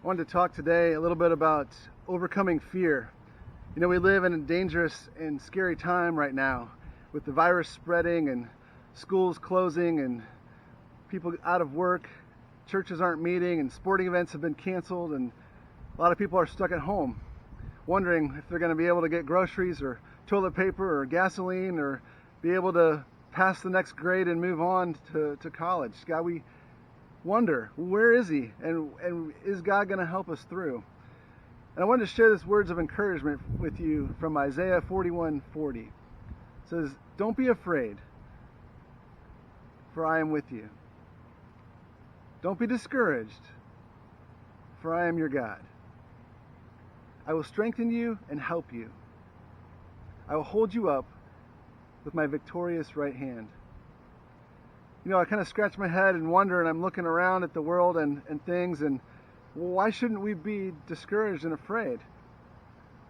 I wanted to talk today a little bit about overcoming fear. You know, we live in a dangerous and scary time right now with the virus spreading and schools closing and people out of work. Churches aren't meeting and sporting events have been canceled, and a lot of people are stuck at home wondering if they're going to be able to get groceries or toilet paper or gasoline or be able to pass the next grade and move on to college. God, we wonder, where is he? And is God going to help us through? And I wanted to share these words of encouragement with you from Isaiah 41:40. It says, "Don't be afraid, for I am with you. Don't be discouraged, for I am your God. I will strengthen you and help you. I will hold you up with my victorious right hand." You know, I kind of scratch my head and wonder, and I'm looking around at the world and things, and why shouldn't we be discouraged and afraid?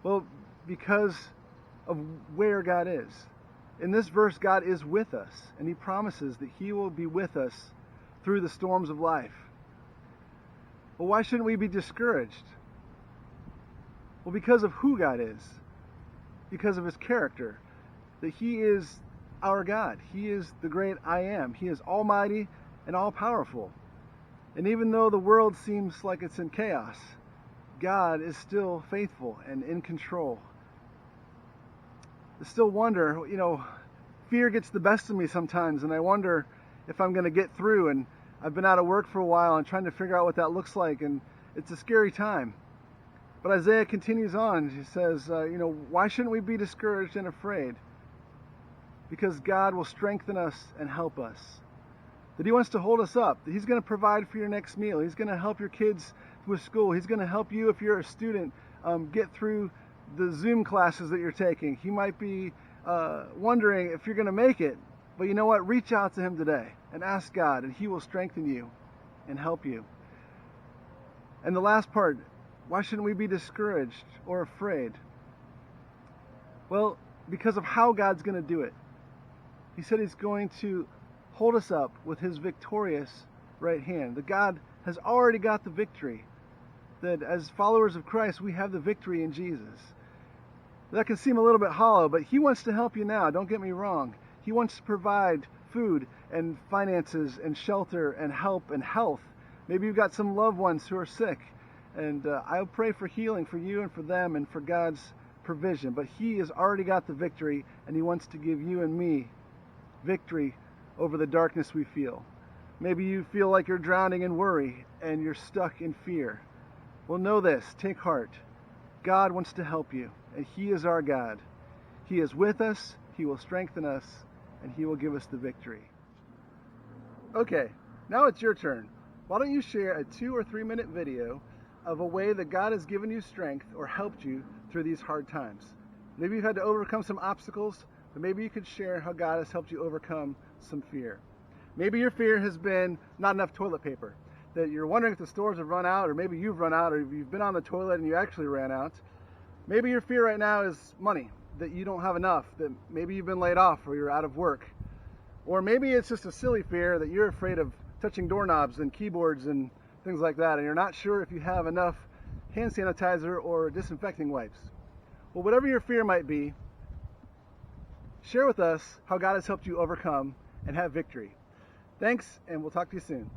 Well, because of where God is. In this verse, God is with us, and he promises that he will be with us through the storms of life. Well, why shouldn't we be discouraged? Well, because of who God is, because of his character, that he is our God. He is the great I am. He is almighty and all-powerful. And even though the world seems like it's in chaos, God is still faithful and in control. I still wonder, fear gets the best of me sometimes, and I wonder if I'm going to get through. And I've been out of work for a while and trying to figure out what that looks like, and it's a scary time. But Isaiah continues on. He says, why shouldn't we be discouraged and afraid? Because God will strengthen us and help us. That he wants to hold us up. That he's going to provide for your next meal. He's going to help your kids with school. He's going to help you, if you're a student, get through the Zoom classes that you're taking. He might be wondering if you're going to make it. But you know what? Reach out to him today and ask God, and he will strengthen you and help you. And the last part, why shouldn't we be discouraged or afraid? Well, because of how God's going to do it. He said he's going to hold us up with his victorious right hand. That God has already got the victory. That as followers of Christ, we have the victory in Jesus. That can seem a little bit hollow, but he wants to help you now. Don't get me wrong. He wants to provide food and finances and shelter and help and health. Maybe you've got some loved ones who are sick. And I'll pray for healing for you and for them and for God's provision. But he has already got the victory, and he wants to give you and me victory over the darkness we feel. Maybe you feel like you're drowning in worry and you're stuck in fear. Well, know this. Take heart. God wants to help you, and he is our God. He is with us. He will strengthen us, and he will give us the victory. Okay, now it's your turn. Why don't you share a 2 or 3 minute video of a way that God has given you strength or helped you through these hard times? Maybe you've had to overcome some obstacles, but maybe you could share how God has helped you overcome some fear. Maybe your fear has been not enough toilet paper, that you're wondering if the stores have run out, or maybe you've run out, or you've been on the toilet and you actually ran out. Maybe your fear right now is money, that you don't have enough, that maybe you've been laid off or you're out of work. Or maybe it's just a silly fear that you're afraid of touching doorknobs and keyboards and things like that, and you're not sure if you have enough hand sanitizer or disinfecting wipes. Well, whatever your fear might be, share with us how God has helped you overcome and have victory. Thanks, and we'll talk to you soon.